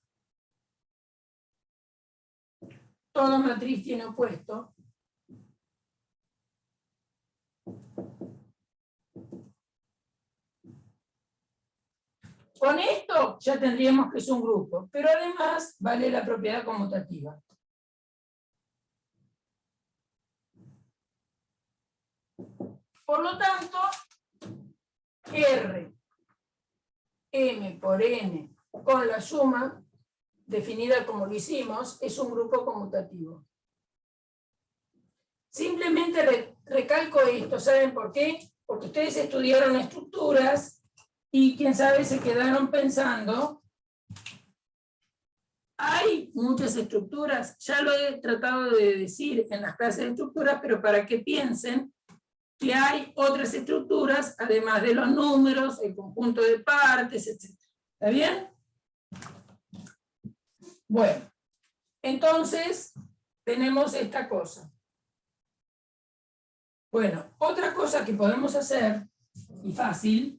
Speaker 1: Toda matriz tiene opuesto. Con esto ya tendríamos que es un grupo, pero además vale la propiedad conmutativa. Por lo tanto, R, M por N, con la suma, definida como lo hicimos, es un grupo conmutativo. Simplemente recalco esto, ¿saben por qué? Porque ustedes estudiaron estructuras y quién sabe se quedaron pensando, hay muchas estructuras, ya lo he tratado de decir en las clases de estructuras, pero para que piensen que hay otras estructuras, además de los números, el conjunto de partes, etc. ¿Está bien? Bueno, entonces tenemos esta cosa. Bueno, otra cosa que podemos hacer, y fácil,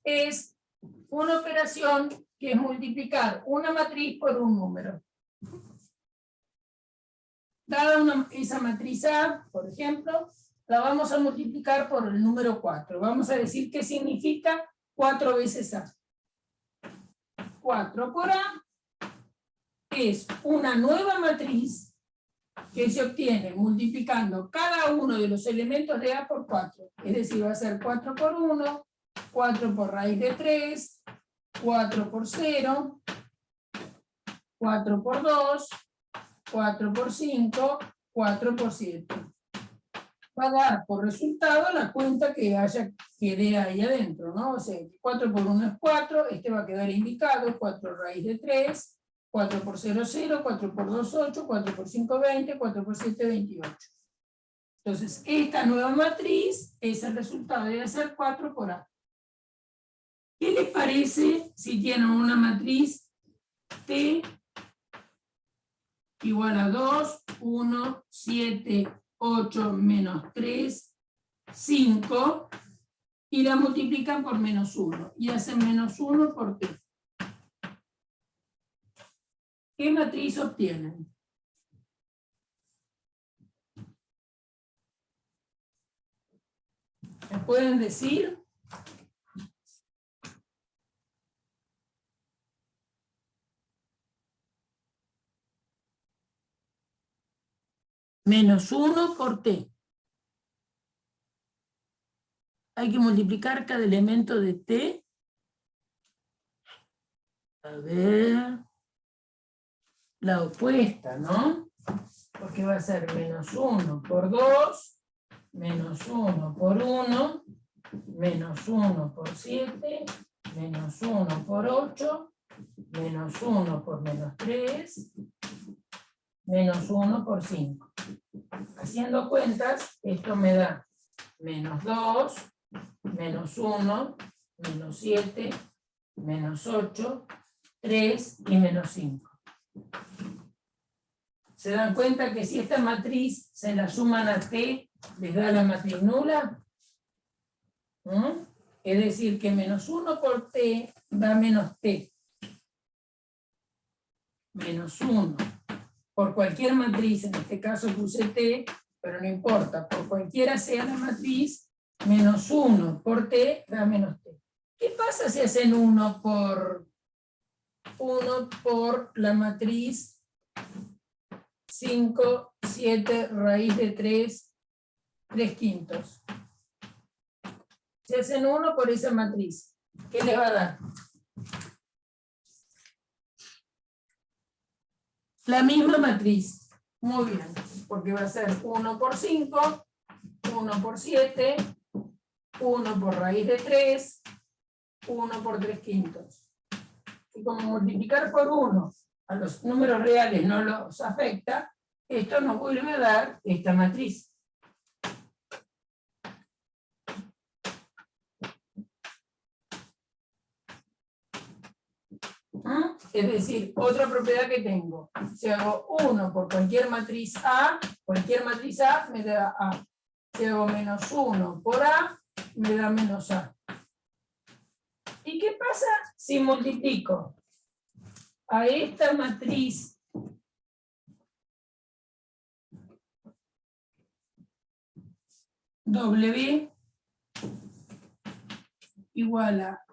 Speaker 1: es una operación que es multiplicar una matriz por un número. Dada esa matriz A, por ejemplo, la vamos a multiplicar por el número 4. Vamos a decir qué significa 4 veces A. 4 por A es una nueva matriz que se obtiene multiplicando cada uno de los elementos de A por 4. Es decir, va a ser 4 por 1, 4 por raíz de 3, 4 por 0, 4 por 2, 4 por 5, 4 por 7. Va a dar por resultado la cuenta que quede ahí adentro, ¿no? O sea, 4 por 1 es 4, este va a quedar indicado, 4 raíz de 3, 4 por 0, 0, 4 por 2, 8, 4 por 5, 20, 4 por 7, 28. Entonces, esta nueva matriz es el resultado, debe ser 4 por A. ¿Qué les parece si tienen una matriz T igual a 2, 1, 7, 8, menos 3, 5, y la multiplican por menos 1, y hacen menos 1 por T? ¿Qué matriz obtienen? ¿Me pueden decir? Menos 1 por T. Hay que multiplicar cada elemento de T. A ver. La opuesta, ¿no? Porque va a ser menos 1 por 2, menos 1 por 1, menos 1 por 7, menos 1 por 8, menos 1 por menos 3, menos 1 por 5. Haciendo cuentas, esto me da menos 2, menos 1, menos 7, menos 8, 3 y menos 5. ¿Se dan cuenta que si esta matriz se la suman a T, les da la matriz nula? Es decir, que menos 1 por T da menos T. Menos 1 por cualquier matriz, en este caso puse T, pero no importa, por cualquiera sea la matriz, menos 1 por T da menos T. ¿Qué pasa si hacen 1 por la matriz 5, 7, raíz de 3, 3 quintos? Si hacen 1 por esa matriz, ¿qué les va a dar? La misma matriz. Muy bien, porque va a ser 1 por 5, 1 por 7, 1 por raíz de 3, 1 por 3 quintos. Y como multiplicar por 1 a los números reales no los afecta, esto nos vuelve a dar esta matriz. Es decir, otra propiedad que tengo. Si hago 1 por cualquier matriz A me da A. Si hago menos 1 por A, me da menos A. ¿Y qué pasa si multiplico a esta matriz W igual a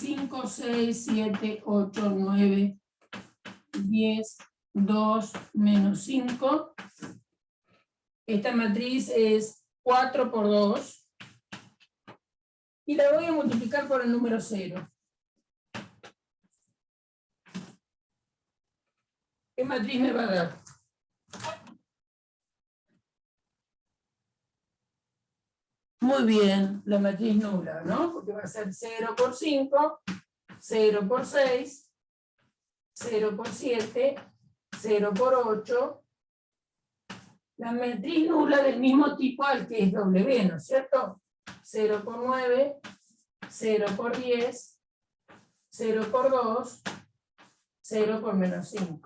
Speaker 1: 5, 6, 7, 8, 9, 10, 2, menos 5. Esta matriz es 4 por 2. Y la voy a multiplicar por el número 0. ¿Qué matriz me va a dar? Muy bien, la matriz nula, ¿no? Porque va a ser 0 por 5, 0 por 6, 0 por 7, 0 por 8. La matriz nula del mismo tipo al que es W, ¿no es cierto? 0 por 9, 0 por 10, 0 por 2, 0 por menos 5.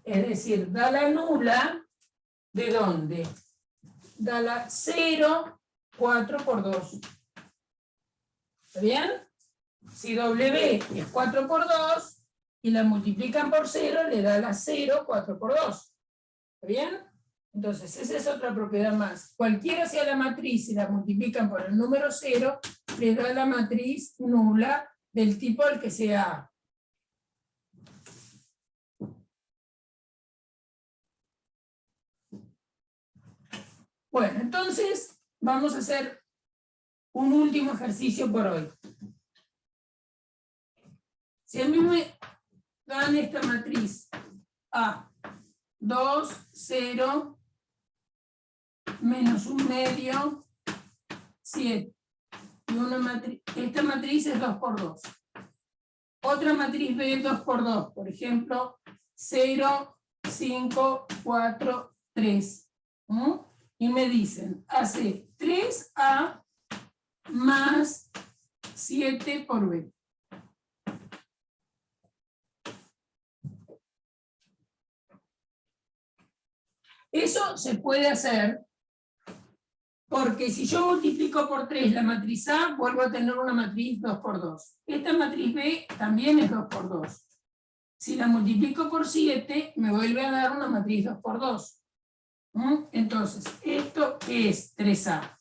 Speaker 1: Es decir, da la nula, ¿de dónde? Da la 0, 4 por 2. ¿Está bien? Si W es 4 por 2 y la multiplican por 0, le da la 0, 4 por 2. ¿Está bien? Entonces, esa es otra propiedad más. Cualquiera sea la matriz, si la multiplican por el número 0, le da la matriz nula del tipo al que sea A. Bueno, entonces vamos a hacer un último ejercicio por hoy. Si a mí me dan esta matriz A, 2, 0, menos un medio, 7. Y esta matriz es 2 por 2. Otra matriz B, 2 por 2. Por ejemplo, 0, 5, 4, 3. Y me dicen, hace 3A más 7 por B. Eso se puede hacer porque si yo multiplico por 3 la matriz A, vuelvo a tener una matriz 2 por 2. Esta matriz B también es 2 por 2. Si la multiplico por 7, me vuelve a dar una matriz 2 por 2. Entonces, esto es 3A.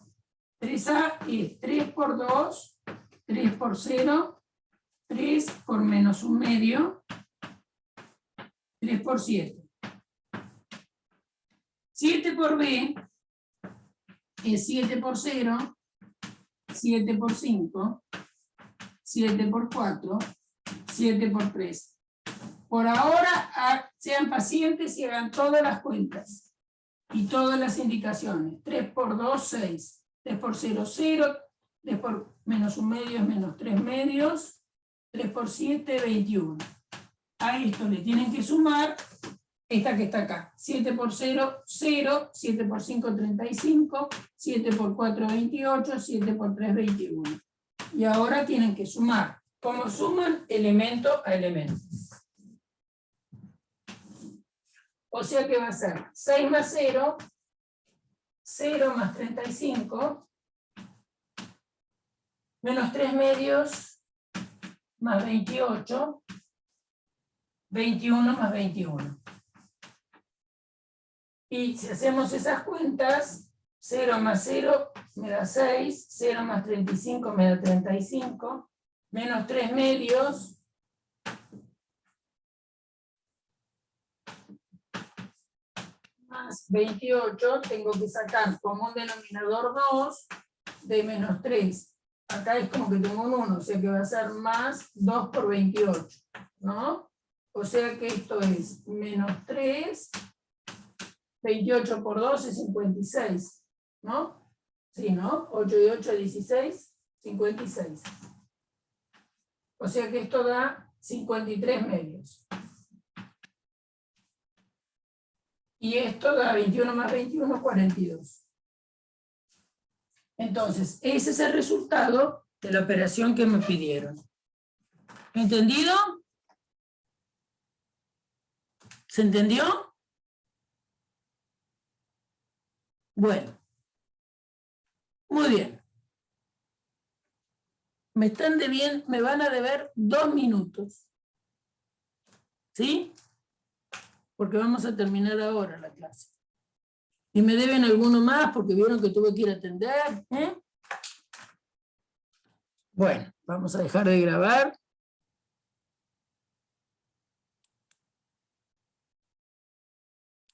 Speaker 1: 3A es 3 por 2, 3 por 0, 3 por menos un medio, 3 por 7. 7 por B es 7 por 0, 7 por 5, 7 por 4, 7 por 3. Por ahora, sean pacientes y hagan todas las cuentas y todas las indicaciones. 3 por 2, 6. 3 por 0, 0. 3 por menos un medio es menos 3 medios. 3 por 7, 21. A esto le tienen que sumar esta que está acá. 7 por 0, 0. 7 por 5, 35. 7 por 4, 28. 7 por 3, 21. Y ahora tienen que sumar. ¿Cómo suman? Elemento a elemento. O sea que va a ser 6 más 0, 0 más 35, menos 3 medios, más 28, 21 más 21. Y si hacemos esas cuentas, 0 más 0 me da 6, 0 más 35 me da 35, menos 3 medios, más 28, tengo que sacar como un denominador 2 de menos 3. Acá es como que tengo un 1, o sea que va a ser más 2 por 28, ¿no? O sea que esto es menos 3, 28 por 2 es 56, ¿no? Sí, ¿no? 8 y 8, 16, 56. O sea que esto da 53 medios. Y esto da 21 más 21, 42. Entonces, ese es el resultado de la operación que me pidieron. ¿Entendido? ¿Se entendió? Bueno. Muy bien. Me van a deber 2 minutos. ¿Sí? Porque vamos a terminar ahora la clase. Y me deben alguno más porque vieron que tuve que ir a atender. Bueno. Vamos a dejar de grabar.